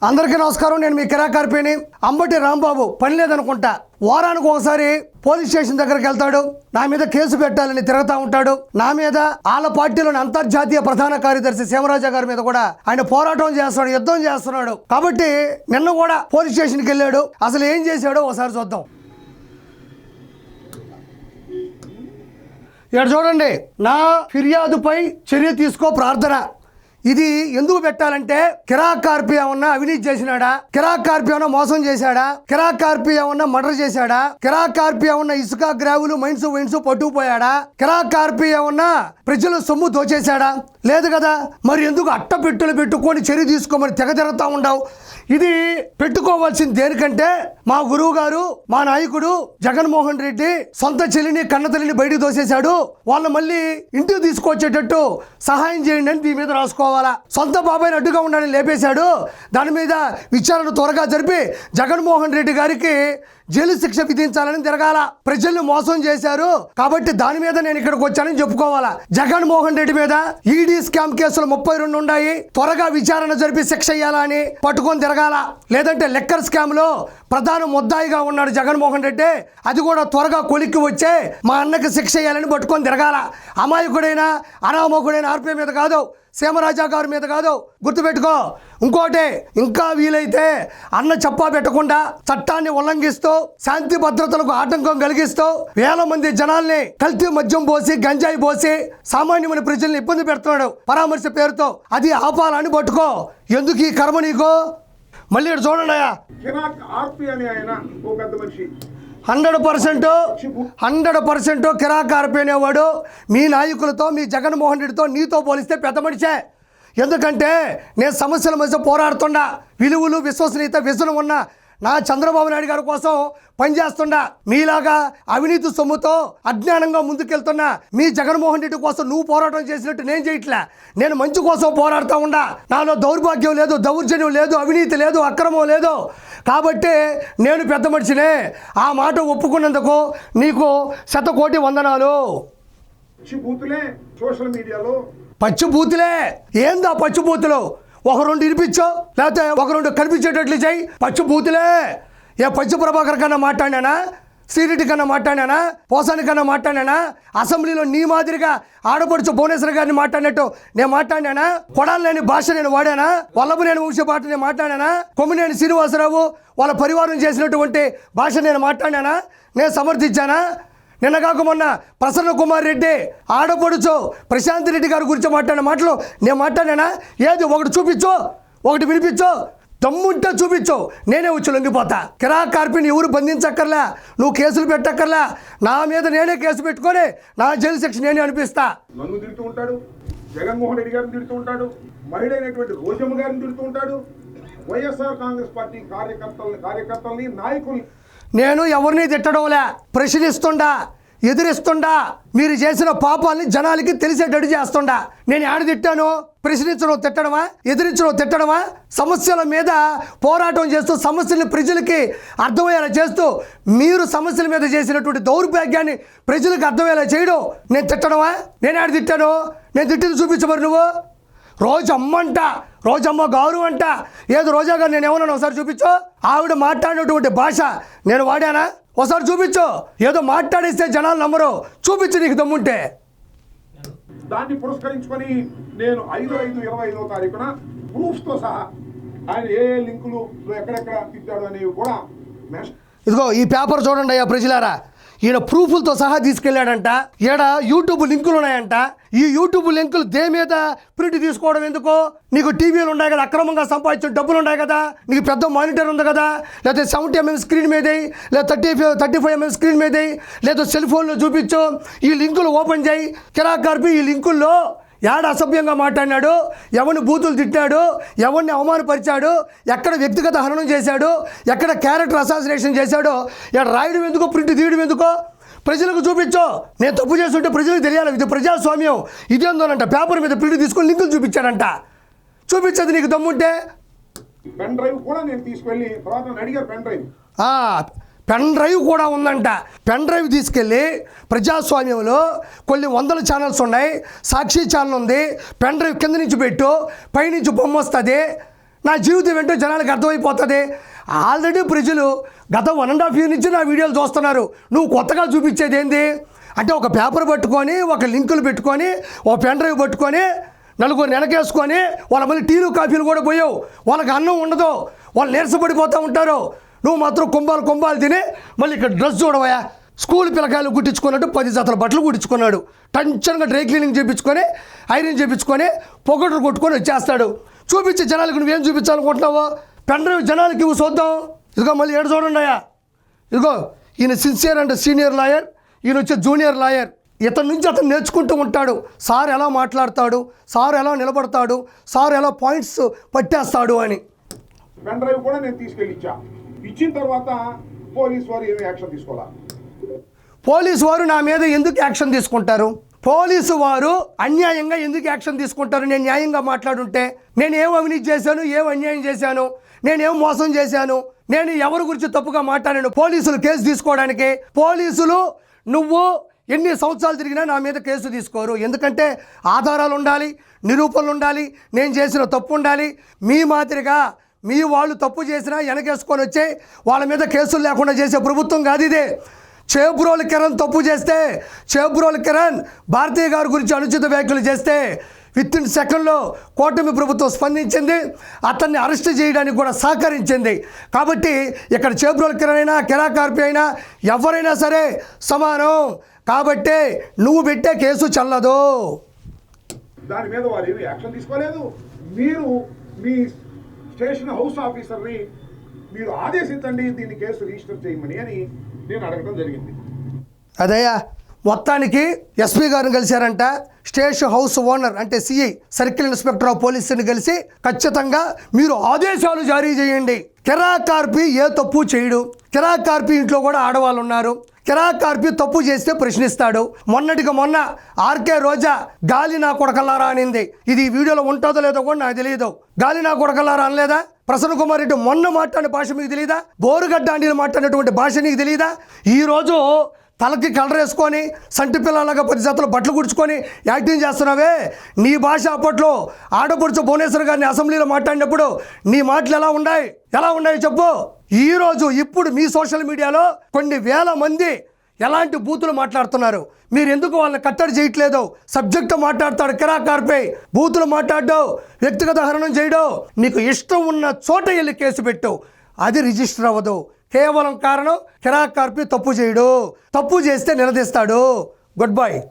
అందరికీ నమస్కారం. నేను మీ కిరాకార్పేని. అంబటి రాంబాబు పని లేదనుకుంటా వారానికి ఒకసారి పోలీస్ స్టేషన్ దగ్గరికి వెళ్తాడు. నా మీద కేసు పెట్టాలని తిరుగుతూ ఉంటాడు. నా మీద వాళ్ళ పార్టీలోని అంతర్జాతీయ ప్రధాన కార్యదర్శి సీమరాజా గారి మీద కూడా ఆయన పోరాటం చేస్తున్నాడు, యుద్ధం చేస్తున్నాడు. కాబట్టి నిన్న కూడా పోలీస్ స్టేషన్కి వెళ్ళాడు. అసలు ఏం చేశాడో ఒకసారి చూద్దాం. ఇక్కడ చూడండి, నా ఫిర్యాదుపై చర్య తీసుకో ప్రార్థన. ఇది ఎందుకు పెట్టాలంటే కిరాక్ కార్పి ఏమన్నా అవినీతి చేసినాడా, కిరాక్ కార్పి ఏమన్నా మోసం చేశాడా, కిరాక్ కార్పి ఏమన్నా మర్డర్ చేశాడా, కిరాక్ కార్పి ఏమన్నా ఇసుక గ్రావులు వైన్స్ పట్టుకుపోయాడా, కిరాక్ కార్పి ఏమన్నా ప్రజల సొమ్ము దోచేశాడా? లేదు కదా. మరి ఎందుకు అట్టపెట్టులు పెట్టుకొని చర్య తీసుకోమని తెగ తిరుగుతా ఉండవు? ఇది పెట్టుకోవాల్సింది దేనికంటే మా గురువు గారు, మా నాయకుడు జగన్మోహన్ రెడ్డి సొంత చెల్లిని కన్నతల్లిని బయటికి దోసేశాడు. వాళ్ళు మళ్ళీ ఇంటికి తీసుకొచ్చేటట్టు సహాయం చేయండి అని దీని మీద రాసుకోవాలా. సొంత బాబాయిని అడ్డుగా ఉండాలని లేపేశాడు. దాని మీద విచారణ త్వరగా జరిపి జగన్మోహన్ రెడ్డి గారికి జైలు శిక్ష విధించాలని తిరగాల. ప్రజల్ని మోసం చేశారు కాబట్టి దాని మీద నేను ఇక్కడికి వచ్చానని చెప్పుకోవాలా. జగన్మోహన్ రెడ్డి మీద ఈడీ స్కామ్ కేసులు 32 ఉన్నాయి. త్వరగా విచారణ జరిపి శిక్ష ఇయ్యాలని పట్టుకొని తిరగాల. లేదంటే లెక్కర్ స్కామ్ లో ప్రధాన ముద్దాయిగా ఉన్నాడు జగన్మోహన్ రెడ్డి, అది కూడా త్వరగా కొలిక్కి వచ్చే మా అన్నకి శిక్ష ఇయ్యాలని పట్టుకొని తిరగాల. అమాయకుడైన అనామకుడైన ఆర్పీ మీద కాదు, సీమరాజా గారి మీద కాదు, గుర్తుపెట్టుకో. ఇంకోటి, ఇంకా వీలైతే అన్న చెప్పా పెట్టకుండా చట్టాన్ని ఉల్లంఘిస్తూ శాంతి భద్రతలకు ఆటంకం కలిగిస్తూ వేల మంది జనాల్ని కల్తీ మద్యం పోసి గంజాయి పోసి సామాన్యమైన ప్రజల్ని ఇబ్బంది పెడుతున్నాడు పరామర్శ పేరుతో. అది ఆపాలని పట్టుకో. ఎందుకు ఈ కర్మ నీకు? మళ్ళీ ఇక్కడ చూడండి, 100% కిరాక్ కార్పి అనేవాడు మీ నాయకులతో, మీ జగన్మోహన్ రెడ్డితో, నీతో పోలిస్తే పెద్ద మనిషే. ఎందుకంటే నేను సమస్యల మధ్య పోరాడుతుండా, విలువలు విశ్వసనీయత విజనం ఉన్న నా చంద్రబాబు నాయుడు గారి కోసం పనిచేస్తుండా. మీలాగా అవినీతి సొమ్ముతో అజ్ఞానంగా ముందుకెళ్తున్నా మీ జగన్మోహన్ రెడ్డి కోసం నువ్వు పోరాటం చేసినట్టు నేను చేయట్లే. నేను మంచి కోసం పోరాడుతూ ఉండా. నాలో దౌర్భాగ్యం లేదు, దౌర్జన్యం లేదు, అవినీతి లేదు, అక్రమం లేదు. కాబట్టి నేను పెద్ద మనిషినే. ఆ మాట ఒప్పుకున్నందుకు నీకు 100,000,000 వందనాలు. సోషల్ మీడియాలో పచ్చిబూతులే. ఏందా పచ్చిబూతులు? ఒక 2 ఇరిపించో, లేకపోతే ఒక 2 కనిపించేటట్లు చేయి. పచ్చిబూతులే. పచ్చి ప్రభాకర్ కన్నా మాట్లాడానా, శ్రీరెడ్డి కన్నా మాట్లాడానా, పోసాని కన్నా మాట్లాడానా, అసెంబ్లీలో నీ మాదిరిగా ఆడపడుచు భువనేశ్వర్ గారిని మాట్లాడినట్టు నేను మాట్లాడానా, కొడాలి లేని భాష నేను వాడానా, వల్లభనేని వంశీ పాట నేను మాట్లాడానా, కొమ్మినేని శ్రీనివాసరావు వాళ్ళ పరివారం చేసినటువంటి భాష నేను మాట్లాడానా, నేను సమర్థించానా? నిన్న కాక మొన్న ప్రసన్న కుమార్ రెడ్డి ఆడపడుచు ప్రశాంత్ రెడ్డి గారి గురించి మాట్లాడిన మాటలు నేను మాట్లాడానా? ఏది ఒకటి చూపించు, ఒకటి వినిపించు, దమ్ముంటే చూపించు, నేనే వచ్చి లొంగిపోతా. కిరాక్ కార్పిని ఎవరు బంధించక్కర్లా, నువ్వు కేసులు పెట్టక్కర్లా. నా మీద నేనే కేసు పెట్టుకొని నా జైలు శిక్ష నేనే అనిపిస్తా. నన్ను తిడుతూ ఉంటాడు, జగన్మోహన్ రెడ్డి గారిని తిడుతూ ఉంటాడు, మహిళ అయినటువంటి రోజమ్మ గారిని తిడుతూ ఉంటాడు, వైఎస్ఆర్ కాంగ్రెస్ పార్టీ కార్యకర్తల్ని నాయకుల్ని. నేను ఎవరిని తిట్టడంలే, ప్రశ్నిస్తుండా, ఎదిరిస్తుండా, మీరు చేసిన పాపాలని జనాలకి తెలిసేటట్టు చేస్తుండా. నేను ఆడ తిట్టాను? ప్రశ్నించడం తిట్టడమా, ఎదిరించడం తిట్టడమా? సమస్యల మీద పోరాటం చేస్తూ సమస్యల్ని ప్రజలకి అర్థమయ్యేలా చేస్తూ మీరు సమస్యల మీద చేసినటువంటి దౌర్భాగ్యాన్ని ప్రజలకు అర్థమయ్యేలా చేయడం నేను తిట్టడమా? నేను ఆడ తిట్టాను? నేను తిట్టింది చూపించమరు నువ్వు. రోజమ్మ గారు అంట. ఏదో రోజా గారు నేను ఏమన్నాను ఒకసారి చూపించు. ఆవిడ మాట్లాడినటువంటి భాష నేను వాడానా? ఒకసారి చూపించు. ఏదో మాట్లాడిస్తే జనాలు నమ్మరు. చూపించు నీకు దమ్ముంటే. దాన్ని పురస్కరించుకొని నేను 5/5/25వ తారీఖున ప్రూఫ్తో సహా ఆయన ఏ లింకులు ఎక్కడెక్కడ తిట్టాడు అనేవి కూడా ఇదిగో ఈ పేపర్ చూడండి అయ్యా ప్రజలారా. ఈయన ప్రూఫ్లతో సహా తీసుకెళ్ళాడంట. ఈడ యూట్యూబ్ లింకులు ఉన్నాయంట. ఈ యూట్యూబ్ లింకులు దేని మీద ప్రింట్ తీసుకోవడం ఎందుకు? నీకు టీవీలు ఉన్నాయి కదా, అక్రమంగా సంపాదించిన డబ్బులు ఉన్నాయి కదా, నీకు పెద్ద మానిటర్ ఉంది కదా, లేదా 70mm స్క్రీన్ మీద, లేదా 35mm స్క్రీన్ మీద, లేదా సెల్ ఫోన్లో చూపించు. ఈ లింకులు ఓపెన్ చేయి. కిరాక్ కార్పి ఈ లింకుల్లో యాడ అసభ్యంగా మాట్లాడినాడు, ఎవరిని బూతులు తిట్టాడు, ఎవరిని అవమానపరిచాడు, ఎక్కడ వ్యక్తిగత హననం చేశాడు, ఎక్కడ క్యారెక్టర్ అసాసినేషన్ చేశాడో ఇక్కడ రాయడం ఎందుకు, ప్రింట్ తీయడం ఎందుకో ప్రజలకు చూపించో. నేను తప్పు చేస్తుంటే ప్రజలకు తెలియాలి. ఇది ప్రజాస్వామ్యం. ఇదేందోనంట పేపర్ మీద ప్రింట్ తీసుకొని లింకులు చూపించాడంట. చూపించేది నీకు దమ్ముంటే. పెన్ డ్రైవ్ కూడా నేను తీసుకెళ్ళి తర్వాత అడిగారు. పెన్ డ్రైవ్ కూడా ఉందంట. పెన్ డ్రైవ్ తీసుకెళ్ళి ప్రజాస్వామ్యంలో కొన్ని 100 ఛానల్స్ ఉన్నాయి. సాక్షి ఛానల్ ఉంది. పెన్ డ్రైవ్ కింద నుంచి పెట్టు, పైనుంచి బొమ్మ వస్తుంది. నా జీవితం ఏంటో జనాలకు అర్థమైపోతుంది. ఆల్రెడీ ప్రజలు గత 1.5 year నుంచి నా వీడియోలు చూస్తున్నారు. నువ్వు కొత్తగా చూపించేది ఏంది అంటే ఒక పేపర్ పట్టుకొని, ఒక లింకులు పెట్టుకొని, ఒక పెన్ డ్రైవ్ పట్టుకొని, నలుగురు వెనకేసుకొని వాళ్ళ మళ్ళీ టీలు కాఫీలు కూడా పోయావు. వాళ్ళకి అన్నం ఉండదు, వాళ్ళు నీరసపడిపోతూ ఉంటారు. నువ్వు మాత్రం కుంభాలు తిని మళ్ళీ ఇక్కడ డ్రెస్ చూడవయా. స్కూల్ పిల్లకాయలు కుట్టించుకున్నట్టు 10 జతల బట్టలు కుట్టించుకున్నాడు. టెన్షన్గా డ్రై క్లీనింగ్ చేయించుకొని, ఐరన్ చేయించుకొని, పొగడ్లు కొట్టుకొని వచ్చేస్తాడు. చూపించే జనాలకు నువ్వేం చూపించాలనుకుంటున్నావో పెన్ డ్రైవ్ జనాలకి ఇవ్వు చూద్దాం. ఇదిగో మళ్ళీ ఏడు చూడండియా. ఇదిగో ఈయన సిన్సియర్ అంటే సీనియర్ లాయర్, ఈయన వచ్చే జూనియర్ లాయర్. ఇతని నుంచి అతను నేర్చుకుంటూ ఉంటాడు. సార్ ఎలా మాట్లాడతాడు, సార్ ఎలా నిలబడతాడు, సార్ ఎలా పాయింట్స్ పట్టేస్తాడు అని. పెన్ డ్రైవ్ కూడా నేను తీసుకెళ్ళి ఇచ్చిన తర్వాత పోలీసు వారు ఏమి యాక్షన్ తీసుకోవాలా? పోలీసు వారు నా మీద ఎందుకు యాక్షన్ తీసుకుంటారు? పోలీసు వారు అన్యాయంగా ఎందుకు యాక్షన్ తీసుకుంటారు? నేను న్యాయంగా మాట్లాడుంటే నేను ఏం అవినీతి చేశాను, ఏం అన్యాయం చేశాను, నేనేం మోసం చేశాను, నేను ఎవరి గురించి తప్పుగా మాట్లాడాను పోలీసులు కేసు తీసుకోవడానికి? పోలీసులు నువ్వు ఎన్ని సంవత్సరాలు తిరిగినా నా మీద కేసు తీసుకోరు. ఎందుకంటే ఆధారాలు ఉండాలి, నిరూపణలు ఉండాలి, నేను చేసిన తప్పు ఉండాలి. మీ మాదిరిగా మీ వాళ్ళు తప్పు చేసినా వెనకేసుకొని వచ్చి వాళ్ళ మీద కేసులు లేకుండా చేసే ప్రభుత్వం కాదు ఇదే. చేబ్రోలు కిరణ్ తప్పు చేస్తే, చేబ్రోలు కిరణ్ భారతీయ గారి గురించి అనుచిత వ్యాఖ్యలు చేస్తే విత్ ఇన్ సెకండ్లో కూటమి ప్రభుత్వం స్పందించింది, అతన్ని అరెస్ట్ చేయడానికి కూడా సహకరించింది. కాబట్టి ఇక్కడ చేబ్రోలు కిరణ్ అయినా, కిరా కార్పి అయినా, ఎవరైనా సరే సమానం. కాబట్టి నువ్వు పెట్టే కేసు చెల్లదు. దాని మీద వారు ఏమి యాక్షన్ తీసుకోలేదు. మీరు మీ స్టేషన్ హౌస్ ఆఫీసర్ని మీరు ఆదేశించండి దీన్ని కేసు రిజిస్టర్ చేయమని అని నేను అడగడం జరిగింది. అదయ్యా, మొత్తానికి ఎస్పీ గారిని కలిశారంట. స్టేషన్ హౌస్ ఓనర్ అంటే సిఐ, సర్కిల్ ఇన్స్పెక్టర్ ఆఫ్ పోలీసుని కలిసి ఖచ్చితంగా మీరు ఆదేశాలు జారీ చేయండి. కిరా కార్పి ఏ తప్పు చేయడు. కిరా కార్పి ఇంట్లో కూడా ఆడవాళ్ళు ఉన్నారు. కిరా కార్పి తప్పు చేస్తే ప్రశ్నిస్తాడు. మొన్నటికి మొన్న ఆర్కే రోజా గాలి నా కొడకల్లారా అనింది. ఇది ఈ వీడియోలో ఉంటుందో లేదో కూడా నాకు తెలియదు. గాలి నా కొడకల్లారా అనలేదా? ప్రసన్న కుమార్ రెడ్డి మొన్న మాట్లాడిన భాష మీకు తెలియదా? బోరుగడ్డ అండిని మాట్లాడినటువంటి భాష నీకు తెలియదా? ఈరోజు తలకి కలర్ వేసుకొని సంటి పిల్లలాగా 10 జతలు బట్టలు కుడుచుకొని యాక్టింగ్ చేస్తున్నావే. నీ భాష అప్పట్లో ఆడపడుచు భువనేశ్వర్ గారిని అసెంబ్లీలో మాట్లాడినప్పుడు నీ మాటలు ఎలా ఉన్నాయి చెప్పు. ఈరోజు ఇప్పుడు మీ సోషల్ మీడియాలో కొన్ని వేల మంది ఎలాంటి బూతులు మాట్లాడుతున్నారు. మీరు ఎందుకు వాళ్ళని కట్టడి చేయట్లేదు? సబ్జెక్టు మాట్లాడతాడు కిరా కార్పి, బూతులు మాట్లాడడం, వ్యక్తిగత హరణం చేయడం. నీకు ఇష్టం ఉన్న చోట వెళ్ళి కేసు పెట్టు, అది రిజిస్టర్ అవ్వదు. కేవలం కారణం కిరా కార్పి తప్పు చేయడు. తప్పు చేస్తే నిలదీస్తాడు. Good bye.